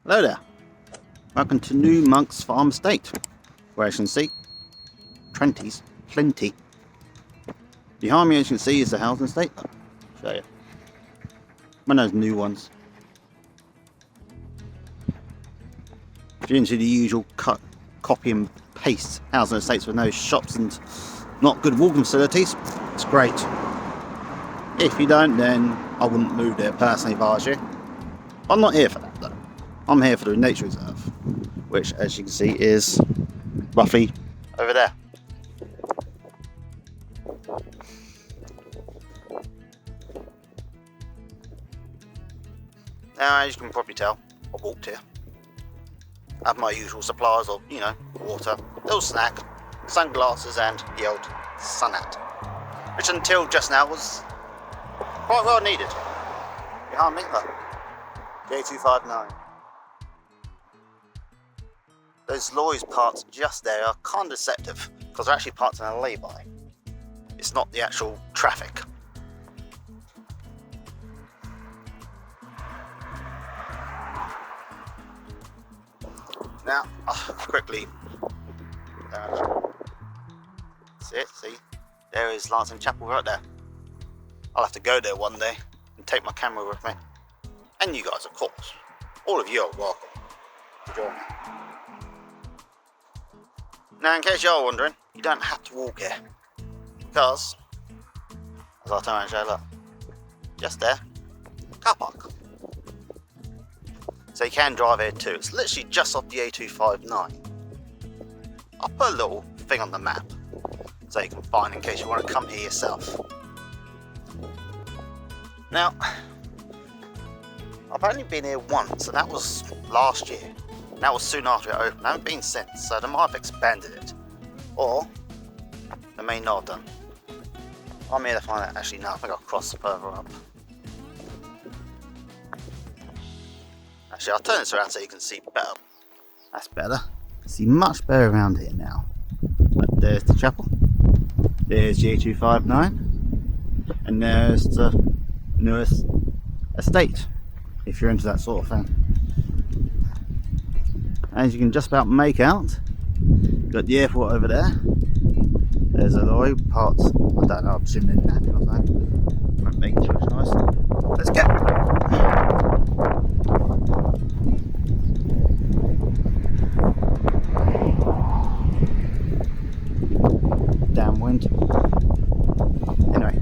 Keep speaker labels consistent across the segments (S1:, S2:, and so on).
S1: Hello there, welcome to New Monks Farm Estate, where as you can see, Trenties, plenty. Behind me as you can see is the housing estate. Look, show you. One of those new ones. If you're into the usual cut, copy and paste housing estates with no shops and not good walking facilities, it's great. If you don't, then I wouldn't move there personally if I was you. I'm not here for that though. I'm here for the nature reserve, which as you can see is roughly over there. Now, as you can probably tell, I walked here. I have my usual supplies of, water, little snack, sunglasses and the old sun hat, which until just now was quite well needed. Behind me, look, J259. Those lorries parked just there are kind of deceptive because they're actually parked in a lay-by. It's not the actual traffic. Now, quickly, see, there is Lancing Chapel right there. I'll have to go there one day and take my camera with me. And you guys, of course. All of you are welcome to join me. Now, in case you're wondering, you don't have to walk here. Because, as I'll turn around and show, look, just there, car park. So you can drive here too. It's literally just off the A259. I'll put a little thing on the map so you can find in case you want to come here yourself. Now, I've only been here once, and that was last year. And that was soon after it opened. I haven't been since, so they might have expanded it. Or they may not have done. I'm here to find out. Actually, no, I think I'll cross further up. Actually, I'll turn this around so you can see better. That's better. See much better around here now. But there's the chapel. There's J259. And there's the newest estate, if you're into that sort of thing. As you can just about make out, you've got the airport over there. There's a lorry parked, I don't know, I'm assuming they're napping or something. Won't make too much noise. Let's get. Downwind. Anyway,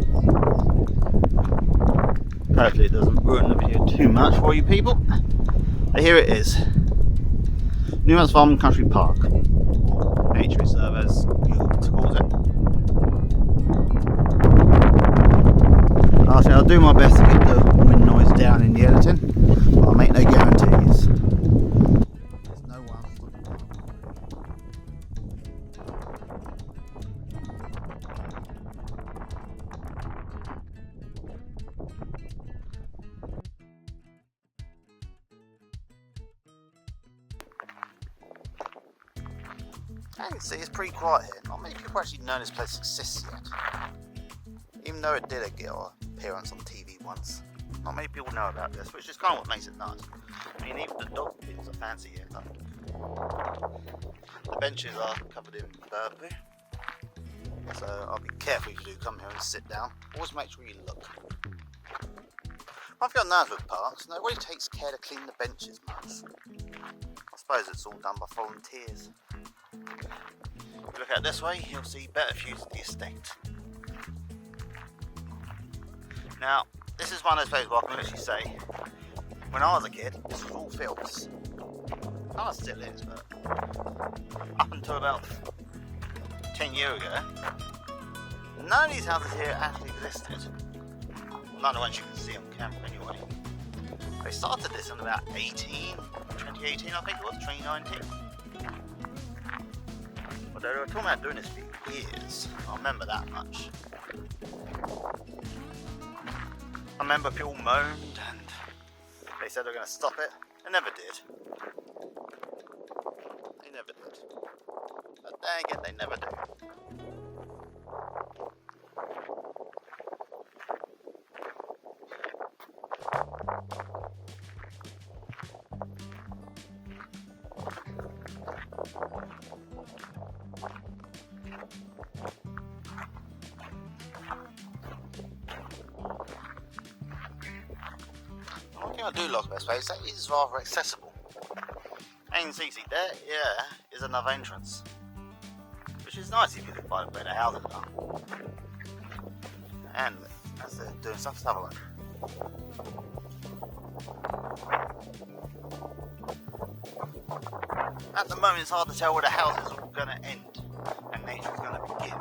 S1: hopefully it doesn't ruin the video too much for you people. But here it is, New Monks Farm Country Park, or Nature Reserve as Google calls it. Actually, I'll do my best to get the wind noise down in the editing, but I'll make no guarantees. There's no one. As you can see, it's pretty quiet here. Not many people actually know this place exists yet. Even though it did get an appearance on TV once. Not many people know about this, which is kind of what makes it nice. I mean, even the dog bins are fancy here. The benches are covered in burberry. So I'll be careful if you do come here and sit down. Always make sure you look. One thing I've noticed with parks, nobody takes care to clean the benches much. I suppose it's all done by volunteers. If you look at it this way, you'll see better views of the estate. Now, this is one of those places where I can literally say, when I was a kid, this was all fields. Kind of still is, but up until about 10 years ago, none of these houses here actually existed. None of the ones you can see on camera anyway. They started this in about 2018 I think it was, 2019. Although they were talking about doing this for years, I remember that much. I remember people moaned and they said they were going to stop it. They never did. They never did. But then again, they never do. I do like about this place, that is rather accessible. And you can see there, is another entrance. Which is nice if you look by where the houses are. And as they're doing stuff, let's have a look. At the moment it's hard to tell where the house is all going to end and nature is going to begin.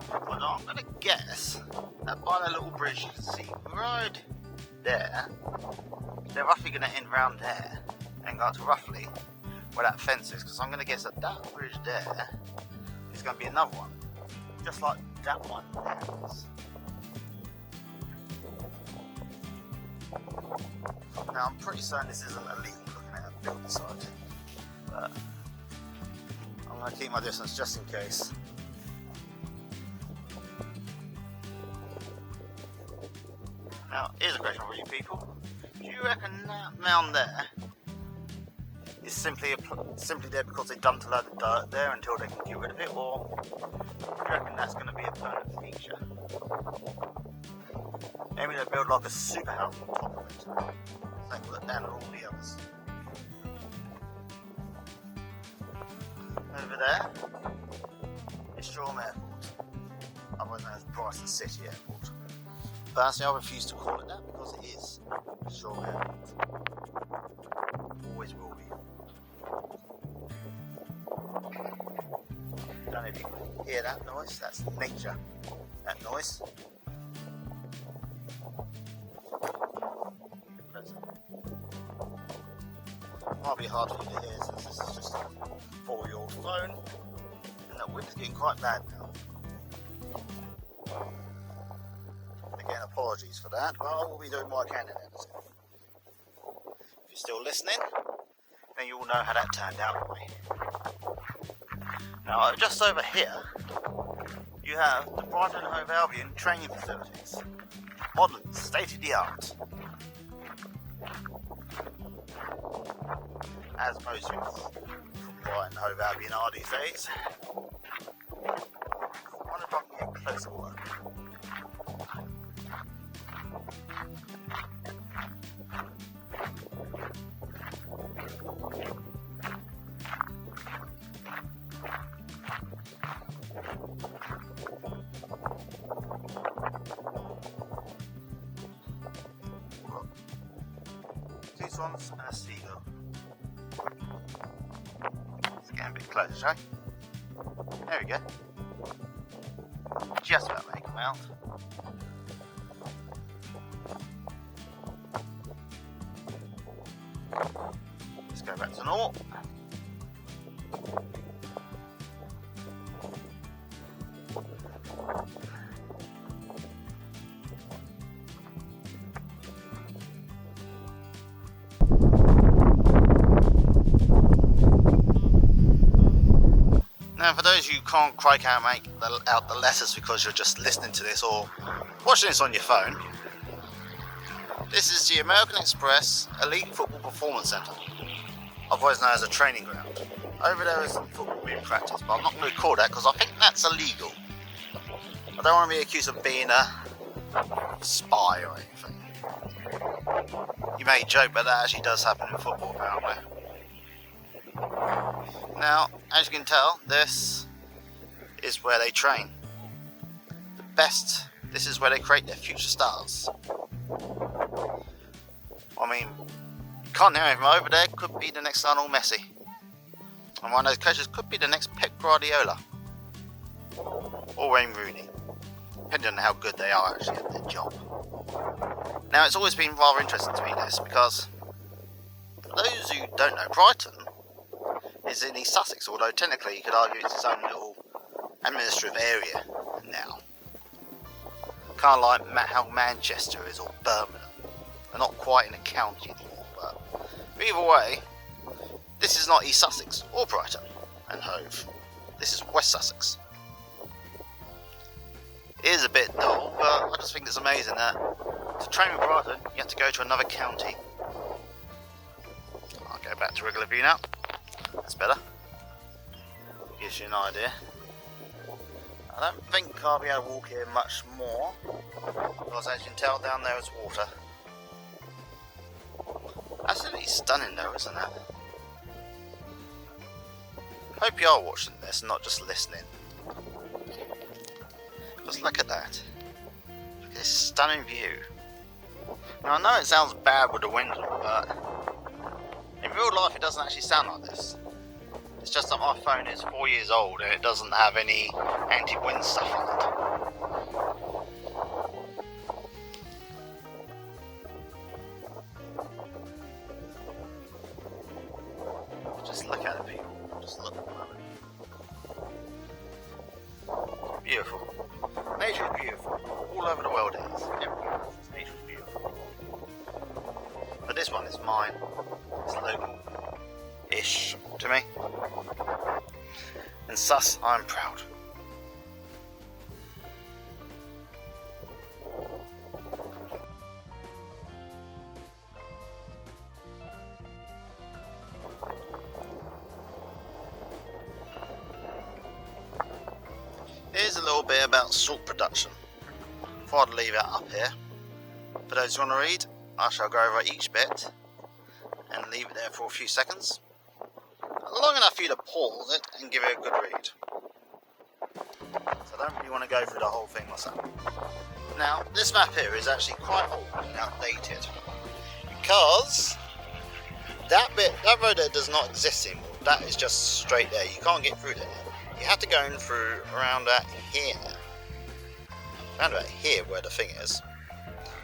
S1: But I'm going to guess that by the little bridge you can see right there, they're roughly going to end round there and go up to roughly where that fence is, because I'm going to guess that that bridge there is going to be another one, just like that one there is. Now I'm pretty certain this isn't illegal looking at a building site, but I'm going to keep my distance just in case. Now here's a question for you people. Do you reckon that mound there is simply there because they dumped a load of dirt there until they can get rid of it, or do you reckon that's going to be a permanent feature? Maybe they build like a super house on top of it, so they can look down at all the others. Over there is Shoreham Airport, otherwise known as Brighton City Airport. But actually I refuse to call it that because it is Shoreham Airport. Always will be. Don't know if you can hear that noise, that's nature, that noise. Might be hard for you to hear since this is just a 4-year-old phone and the wind is getting quite bad now. Again, apologies for that, but I will be doing what I can in editing. If you're still listening, then you will know how that turned out for me. Now, just over here, you have the Brighton and Hove Albion training facilities. Modern, state-of-the-art. As most things from Brighton and Hove Albion are these days. I wonder if I can get a closer look. Two swans and a seagull. Let's get a bit closer, shall we? There we go. Just about make them out. Let's go back to normal. Now, for those who can't quite make out the letters because you're just listening to this or watching this on your phone, this is the American Express Elite Football Performance Centre, otherwise known as a training ground. Over there is some football being practiced, but I'm not going to call that because I think that's illegal. I don't want to be accused of being a spy or anything. You may joke, but that actually does happen in football apparently. Now, as you can tell, this is where they train. The best, this is where they create their future stars. I mean, you can't hear anything over there, could be the next Lionel Messi. And one of those coaches could be the next Pep Guardiola. Or Wayne Rooney. Depending on how good they are actually at their job. Now, it's always been rather interesting to me this, because for those who don't know, Brighton is in East Sussex, although technically you could argue it's its own little administrative area now. Kind of like how Manchester is, or Birmingham. They're not quite in a county anymore, but either way, this is not East Sussex or Brighton and Hove. This is West Sussex. It is a bit dull, but I just think it's amazing that to train with Brighton, you have to go to another county. I'll go back to regular view now. That's better. Gives you an idea. I don't think I'll be able to walk here much more, because as you can tell down there is water. Absolutely stunning though, isn't it? Hope you are watching this and not just listening. Just look at that. Look at this stunning view. Now I know it sounds bad with the wind on, but in real life it doesn't actually sound like this. It's just that my phone is 4 years old and it doesn't have any anti-wind stuff on it. Just look at it, people. Just look at it. Beautiful. Nature is beautiful. All over the world it is. Everywhere. Nature is beautiful. But this one is mine. It's local-ish to me. And thus I'm proud. Here's a little bit about salt production. Thought I'd leave it up here. For those who want to read, I shall go over each bit and leave it there for a few seconds. Long enough for you to pause it and give it a good read. So I don't really want to go through the whole thing myself. Now, this map here is actually quite old and outdated because that road there does not exist anymore. That is just straight there. You can't get through there. You have to go in through around about here. Around about here where the thing is.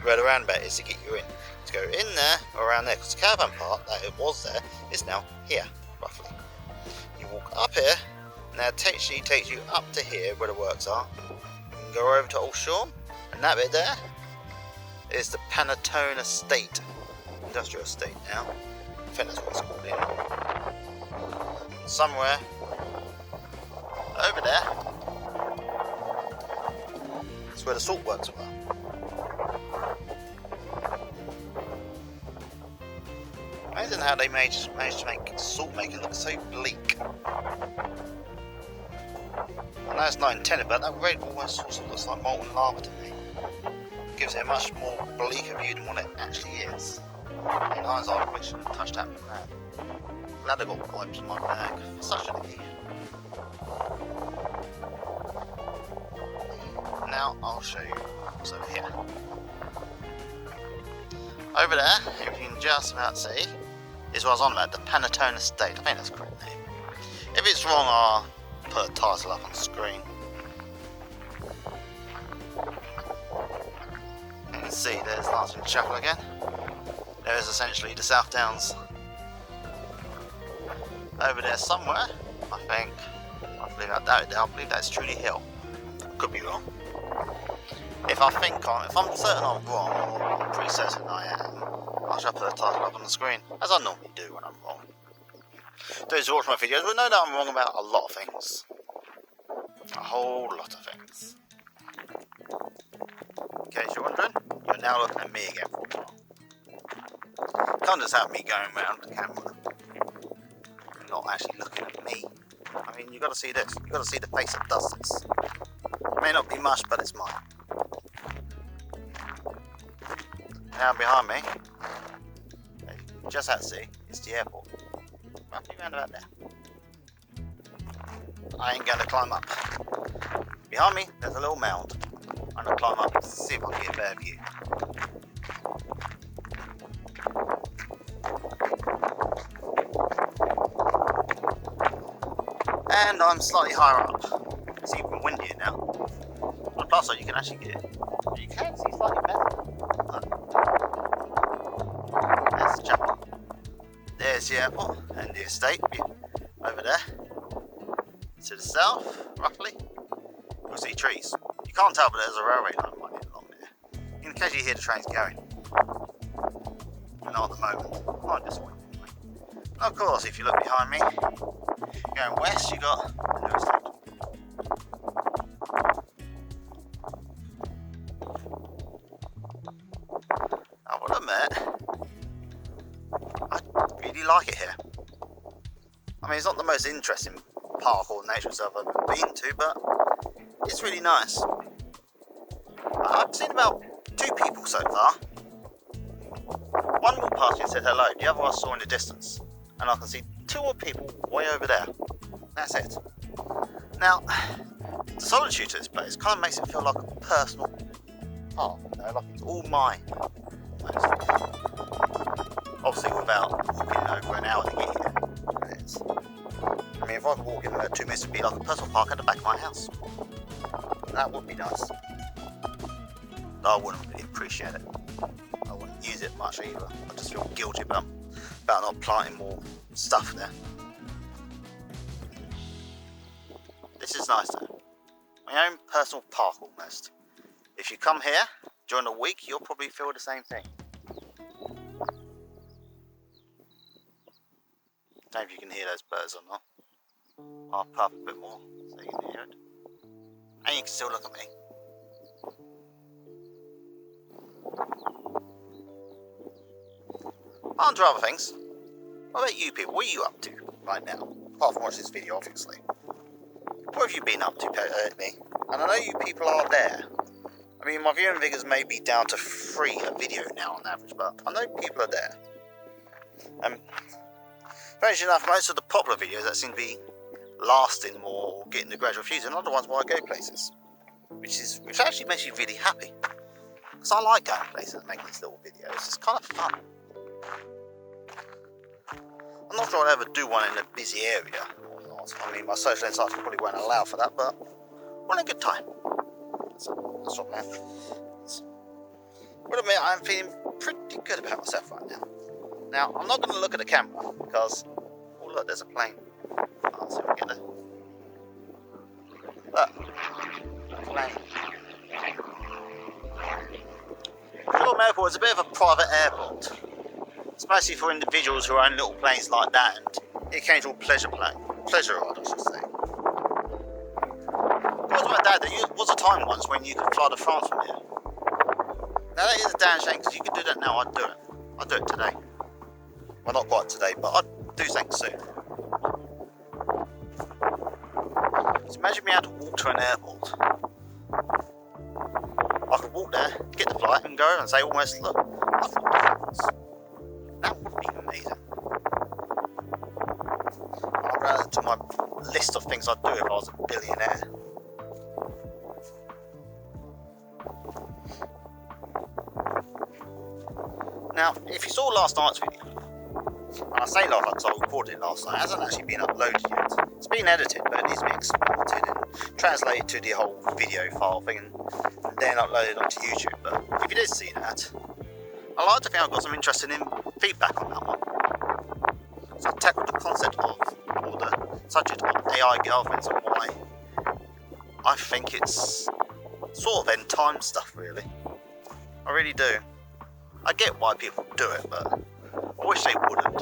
S1: Where the roundabout is to get you in. To go in there or around there, because the caravan park that it was there is now here, roughly. You walk up here, and that actually takes you up to here where the works are. You can go over to Old Shoreham, and that bit there is the Panatone Estate. Industrial estate now. I think that's what it's called here. And somewhere over there is where the salt works were. Amazing how they managed to make salt making look so bleak. I know it's not intended, but that red almost sort of looks like molten lava to me. It gives it a much more bleaker view than what it actually is. In hindsight, I wish I hadn't touched that with that. Glad I got wipes on my bag for such an occasion. Now I'll show you what's over here. Over there, if you can just about see, is what I was on about, the Panatone Estate. I think that's the correct name. If it's wrong, I'll put a title up on the screen. You can see there's Lancing Chapel again. There is essentially the South Downs. Over there somewhere, I believe that's Trudy Hill. Could be wrong. If I'm certain I'm wrong, or I'm pretty certain I am, I shall put a title up on the screen, as I normally do when I'm wrong. Those who watch my videos will know that I'm wrong about a lot of things. A whole lot of things. In case you're wondering, you're now looking at me again for a while. Can't just have me going around the camera, not actually looking at me. I mean, you've got to see this. You've got to see the face that does this. It may not be much, but it's mine. Now behind me, just out to see, it's the airport. Roughly around about there. I ain't going to climb up. Behind me, there's a little mound. I'm going to climb up to see if I can get a better view. And I'm slightly higher up. It's even windier now. On the plus side, you can actually get it. You can see slightly better. There's the chapel. There's the airport and the estate over there. To the south, roughly, you'll see trees. You can't tell, but there's a railway line running along there. In case you hear the trains going. But not at the moment. Not this way. And of course, if you look behind me, going west, you got the new estate. I will admit, I really like it here. I mean, it's not the most interesting park or nature reserve I've ever been to, but it's really nice. I've seen about 2 people so far. One walked past me and said hello, the other I saw in the distance. And I can see 2 more people way over there. That's it. Now, the solitude to this place kind of makes it feel like a personal park, you know, like it's all mine, almost. Obviously without walking over an hour to get here. It is. I mean, if I could walk in about 2 minutes, it'd be like a personal park at the back of my house. That would be nice. I wouldn't really appreciate it. I wouldn't use it much either. I just feel guilty about not planting more stuff there. This is nice though. My own personal park almost. If you come here during the week, you'll probably feel the same thing. Don't know if you can hear those birds or not. I'll put up a bit more so you can hear it. And you can still look at me. On to other things. What about you people? What are you up to right now? Apart from watching this video, obviously. What have you been up to, me? And I know you people are there. I mean, my viewing figures may be down to 3 a video now on average, but I know people are there. Strangely enough, most of the popular videos that seem to be lasting more or getting the gradual views are not the ones where I go places. Which actually makes you really happy. Because I like going places and making these little videos. It's kind of fun. I'm not sure I'll ever do one in a busy area or not. I mean, my social anxiety probably won't allow for that, but we're in a good time. That's what man. But admit, I'm feeling pretty good about myself right now. Now, I'm not going to look at the camera because, oh look, there's a plane. I'll see if we get there. Look, plane. Shoreham Airport is a bit of a private airport. It's mostly for individuals who own little planes like that and the occasional pleasure ride, I should say. Because of my dad, there was a time once when you could fly to France from here. Now that is a damn shame because you could do that now. I'd do it. I'd do it today. Well, not quite today, but I'd do something soon. So imagine me able to walk to an airport. I could walk there, get the flight, and go and say almost, look, I've walked to France. That would be amazing. I'll add it to my list of things I'd do if I was a billionaire. Now, if you saw last night's video, and I say last night because I recorded it last night, it hasn't actually been uploaded yet. It's been edited, but it needs to be exported and translated to the whole video file thing and then uploaded onto YouTube. But if you did see that, I like to think I've got some interesting feedback on that one. So I tackled the concept of, or the subject of AI girlfriends and why I think it's sort of end time stuff, really. I really do. I get why people do it, but I wish they wouldn't.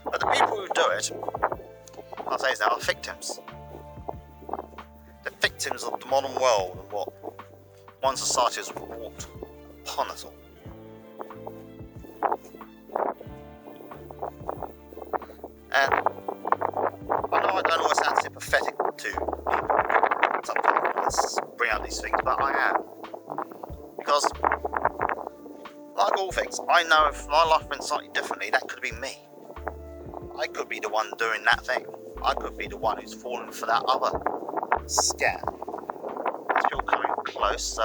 S1: But the people who do it, I'll say now, are victims. They're victims of the modern world and what one society has brought upon us all. And I know I don't always sound sympathetic to people sometimes bring out these things, but I am. Because, like all things, I know if my life went slightly differently, that could be me. I could be the one doing that thing. I could be the one who's fallen for that other scam. It's still coming close, so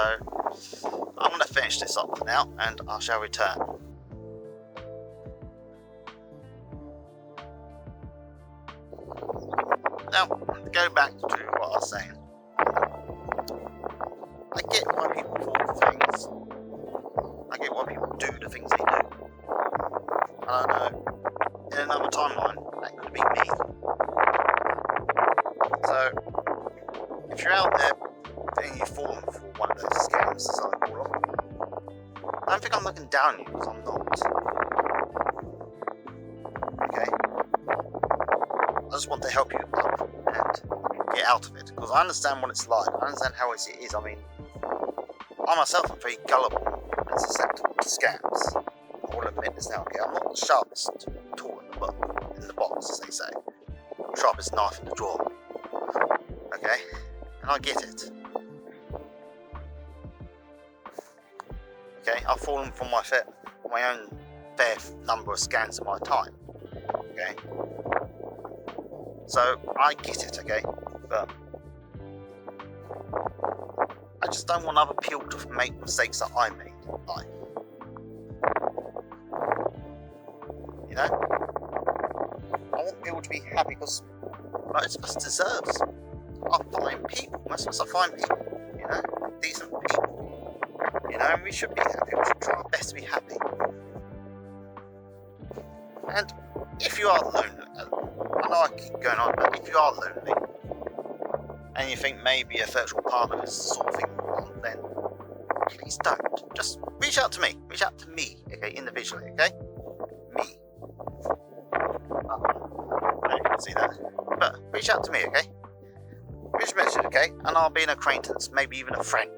S1: I'm going to finish this up for now, and I shall return. Now, to go back to what I was saying. I get why people fall for things. I get why people do the things they do. And I know, in another timeline, that could be me. So, if you're out there and you've fallen for one of those scams, as I call them, I don't think I'm looking down on you, because I'm not. Okay? I just want to help you up and get out of it, because I understand what it's like. I understand how easy it is. I mean, I myself am very gullible and susceptible to scams. I will admit this now, okay? I'm not the sharpest tool in the box, as they say. Sharpest knife in the drawer. Okay? And I get it. Okay, I've fallen for my own fair number of scams in my time. Okay, so I get it. Okay, but I just don't want other people to make mistakes that I made in life. You know, I want people to be happy because most of us deserves are fine people. Most of us are fine people. You know, decent people. You know, and we should be happy. We should try our best to be happy. And if you are lonely, I know I keep going on, but if you are lonely and you think maybe a virtual partner is the sort of thing you want, then please don't. Just reach out to me. Reach out to me, okay, individually, okay? Me. You can see that. But reach out to me, okay? Reach a message, okay? And I'll be an acquaintance, maybe even a friend.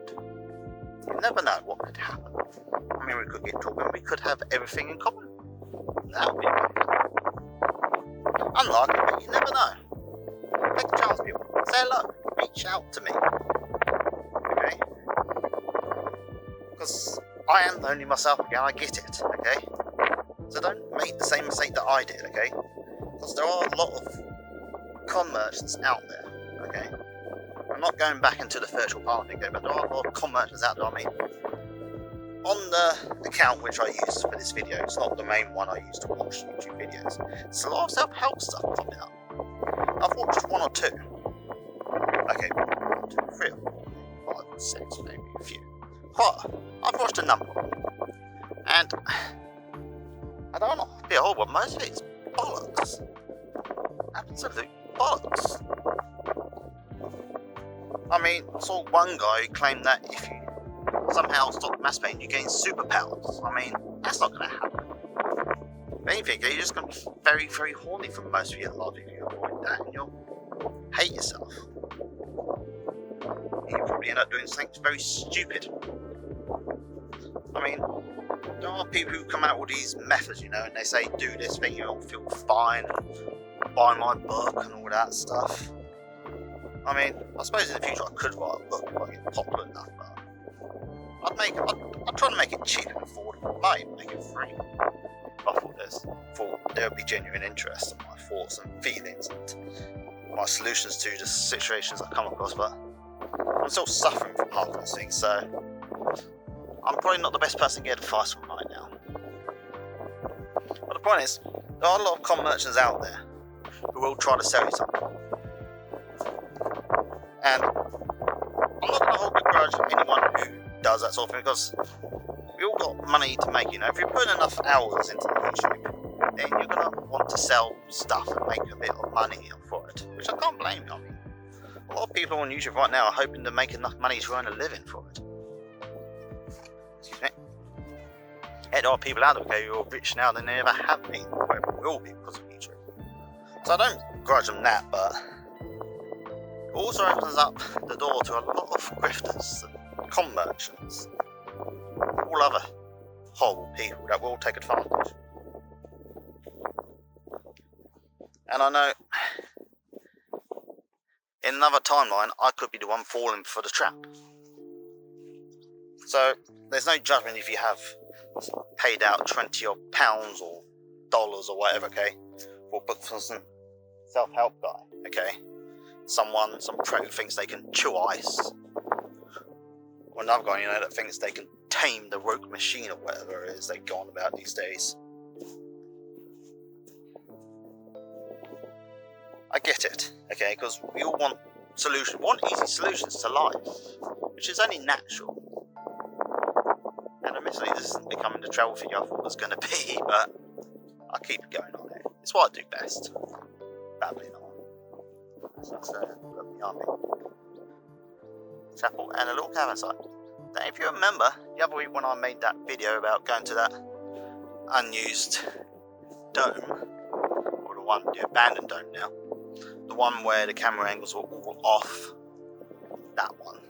S1: You never know what could happen. I mean, we could get talking, we could have everything in common. That would be unlikely, but you never know. Take a chance, people. Say hello. Reach out to me. Okay? Because I am lonely myself again, I get it, okay? So don't make the same mistake that I did, okay? Because there are a lot of con merchants out there, okay? I'm not going back into the virtual partner thing, but there are a lot of con merchants out there. I mean, on the account which I use for this video, it's not the main one I use to watch YouTube videos. There's a lot of self-help stuff coming up. I've watched one or two. Okay, 1, 2, 3, 4, 5, 6, maybe a few. But I've watched a number. And I don't know, be old, but most of it's bollocks. Absolute bollocks. I mean, I saw one guy who claimed that if you somehow stop masturbating, you gain superpowers. I mean, that's not going to happen. If anything, you're just going to be very, very horny for most of your life if you avoid that, and you'll hate yourself. You probably end up doing something very stupid. I mean, there are people who come out with these methods, you know, and they say, do this thing, you'll feel fine, and buy my book and all that stuff. I mean, I suppose in the future I could write a book if I get popular enough, but I'd try to make it cheap and affordable. I might even make it free. I thought there would be genuine interest in my thoughts and feelings and my solutions to the situations I come across, but I'm still suffering from half those things, so I'm probably not the best person to get advice from right now. But the point is, there are a lot of con merchants out there who will try to sell you something. And I'm not going to hold a grudge at anyone who does that sort of thing, because we all got money to make, you know. If you put enough hours into YouTube, then you're going to want to sell stuff and make a bit of money for it, which I can't blame you. I mean, a lot of people on YouTube right now are hoping to make enough money to earn a living for it. Excuse me. And there are people out there, okay, who are rich now than they ever have been, or ever will be because of YouTube. So I don't grudge them that, but it also opens up the door to a lot of grifters and con merchants, all other horrible people that will take advantage. And I know in another timeline I could be the one falling for the trap. So there's no judgment if you have paid out £20 or pounds or dollars or whatever, okay, for a book from some self-help guy, okay? Some pro thinks they can chew ice, or another guy, you know, that thinks they can tame the rogue machine or whatever it is they go on about these days. I get it, okay, because we all want easy solutions to life, which is only natural. And admittedly, this isn't becoming the travel thing I thought it was going to be, but I keep going on it. It's what I do best. Babbling on. That's lovely army. Chapel and a little cabin site. Now, if you remember, the other week when I made that video about going to that unused dome, or the abandoned dome now, the one where the camera angles were all off, that one.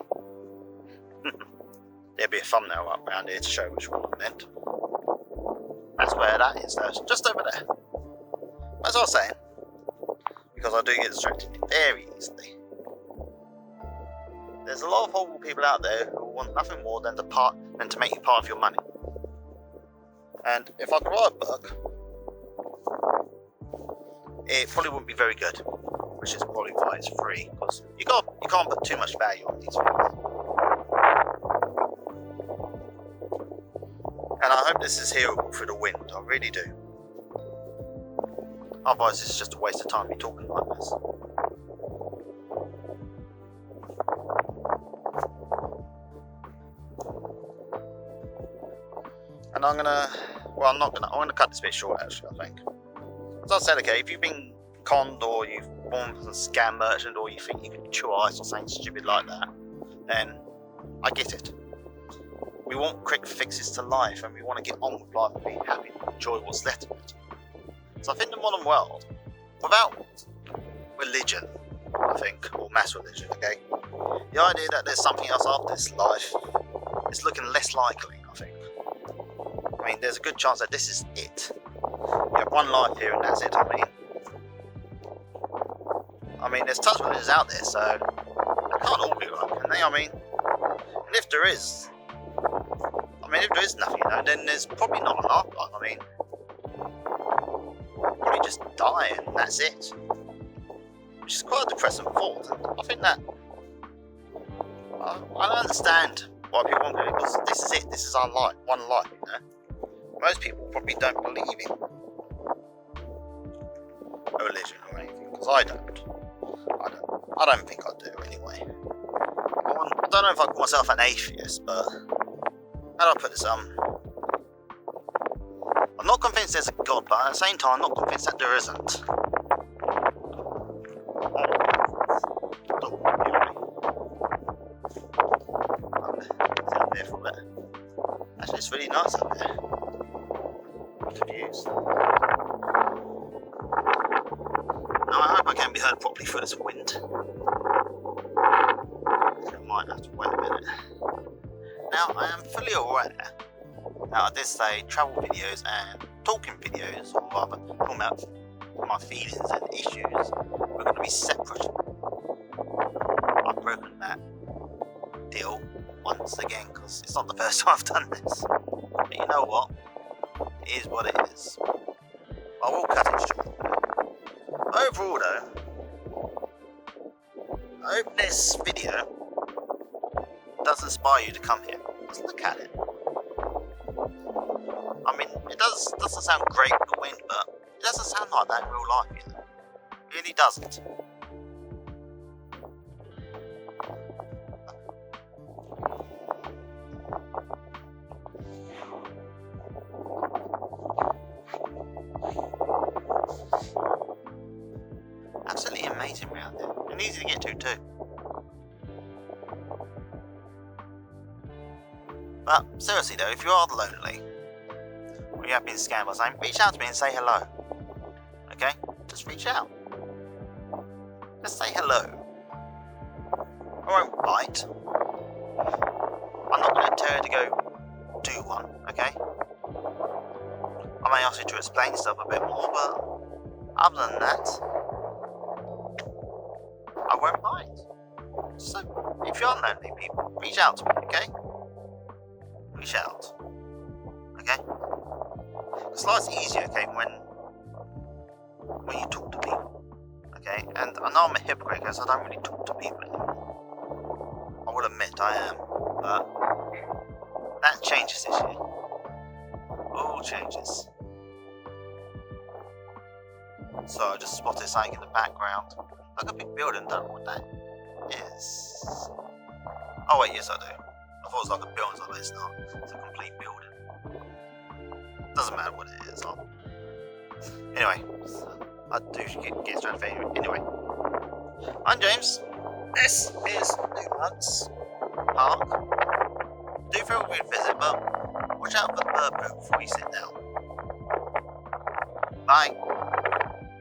S1: There'll be a thumbnail up around here to show which one I meant. That's where that is, though. It's just over there. As I was saying, because I do get distracted very easily, there's a lot of horrible people out there who want nothing more than to make you part of your money. And if I could write a book, it probably wouldn't be very good, which is probably why it's free, because you can't put too much value on these things. And I hope this is hearable through the wind, I really do. Otherwise it's just a waste of time me talking like this. And I'm gonna cut this bit short actually, I think. As I said, okay, if you've been conned or you've born as a scam merchant or you think you can chew ice or something stupid like that, then I get it. We want quick fixes to life and we want to get on with life and be happy and enjoy what's left of it. So I think the modern world, without religion, I think, or mass religion, okay, the idea that there's something else after this life is looking less likely, I think. I mean, there's a good chance that this is it. You have one life here and that's it, I mean, there's tons of religions out there, so they can't all be right, can they? I mean, and if there is nothing, then there's probably not an afterlife. I mean, probably just die and that's it. Which is quite a depressing thought, and I think that I understand why people want to, because this is it, this is our life, one life, Most people probably don't believe in a religion or anything, because I don't think I do anyway. I don't know if I call myself an atheist, but how do I put this? I'm not convinced there's a God, but at the same time I'm not convinced that there isn't. It's out there for a bit. Actually, it's really nice up there. The views. Now I hope I can be heard properly through this wind. So I might have to wait a minute. Now I am fully aware that at this stage travel videos and talking videos, or rather talking about my feelings and issues, we're going to be separate. I've broken that deal once again because it's not the first time I've done this. But you know what? It is what it is. I will cut it short. Overall though, I hope this video does inspire you to come here. Just look at it. I mean, it doesn't sound great with the wind, but it doesn't sound like that in real life either. It really doesn't. Absolutely amazing round there, and easy to get to too. But seriously though, if you are lonely, or you have been scammed by something, reach out to me and say hello. Okay? Just reach out. Just say hello. I won't bite. I'm not going to tell you to go do one, okay? I may ask you to explain yourself a bit more, but other than that, I won't bite. So, if you're lonely, people, reach out to me, okay? Reach out. Okay? Because life's easier, okay, when you talk to people. Okay? And I know I'm a hypocrite because I don't really talk to people anymore. I will admit I am. But that changes this year. All changes. So I just spotted something in the background. Like a big building, don't know what that is. Oh wait, yes I do. I thought it was like a building, but it's not. It's a complete building. Doesn't matter what it is. Anyway, I do get straight to anyway. I'm James. This is Newlands Park. Do feel free to visit, but watch out for the bird poop before you sit down. Bye.